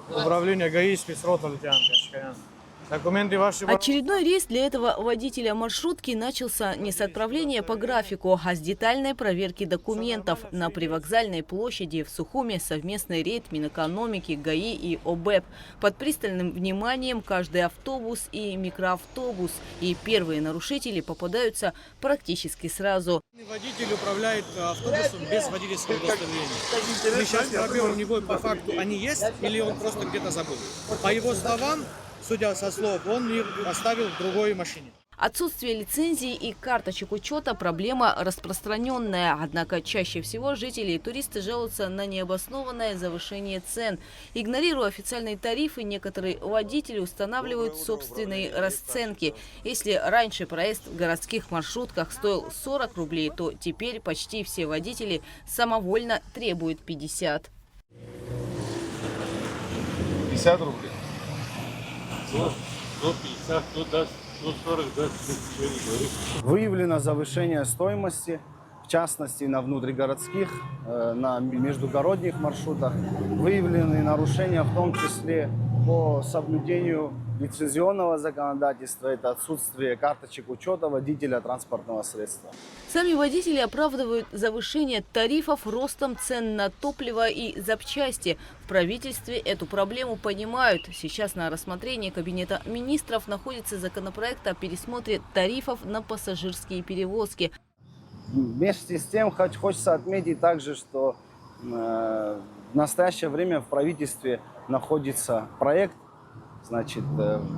Управление ГАИ, спецрота лейтенант Яшкаян. Документы ваши... Очередной рейс для этого водителя маршрутки начался не с отправления по графику, а с детальной проверки документов. На привокзальной площади в Сухуме совместный рейд Минэкономики, ГАИ и ОБЭП. Под пристальным вниманием каждый автобус и микроавтобус. И первые нарушители попадаются практически сразу. Водитель управляет автобусом без водительского удостоверения. Мы сейчас проверим у него по факту, они есть или он просто где-то забыл. По его словам, судя со слов, он их оставил в другой машине. Отсутствие лицензии и карточек учета – проблема распространенная. Однако чаще всего жители и туристы жалуются на необоснованное завышение цен. Игнорируя официальные тарифы, некоторые водители устанавливают собственные расценки. Если раньше проезд в городских маршрутках стоил 40 рублей, то теперь почти все водители самовольно требуют 50. 50 рублей? 150, 100 даст, 140 даст, ничего не говорит. Выявлено завышение стоимости, в частности на внутригородских, на междугородних маршрутах. Выявлены нарушения в том числе по соблюдению лицензионного законодательства. Это отсутствие карточек учета водителя транспортного средства. Сами водители оправдывают завышение тарифов ростом цен на топливо и запчасти. В правительстве эту проблему понимают. Сейчас на рассмотрении Кабинета министров находится законопроект о пересмотре тарифов на пассажирские перевозки. Вместе с тем хочется отметить также, что в настоящее время в правительстве находится проект. Значит,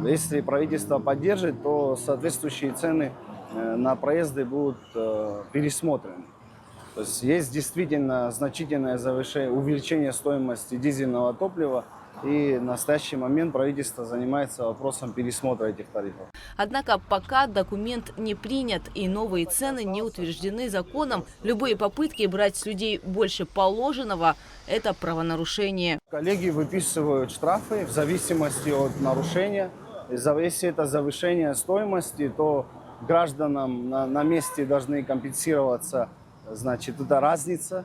если правительство поддержит, то соответствующие цены на проезды будут пересмотрены. То есть действительно значительное увеличение стоимости дизельного топлива, и в настоящий момент правительство занимается вопросом пересмотра этих тарифов. Однако пока документ не принят и новые цены не утверждены законом, любые попытки брать с людей больше положенного – это правонарушение. Коллеги выписывают штрафы в зависимости от нарушения. Если это завышение стоимости, то гражданам на месте должны компенсироваться, значит, эта разница,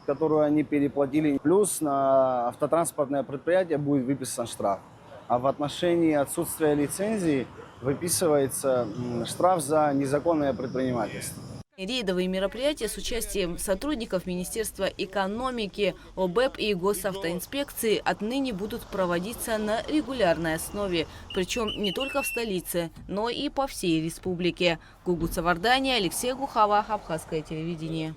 которую они переплатили. Плюс на автотранспортное предприятие будет выписан штраф. А в отношении отсутствия лицензии выписывается штраф за незаконное предпринимательство. Рейдовые мероприятия с участием сотрудников Министерства экономики, ОБЭП и госавтоинспекции отныне будут проводиться на регулярной основе. Причем не только в столице, но и по всей республике. Гугуца Вардания, Алексей Гухава, Абхазское телевидение.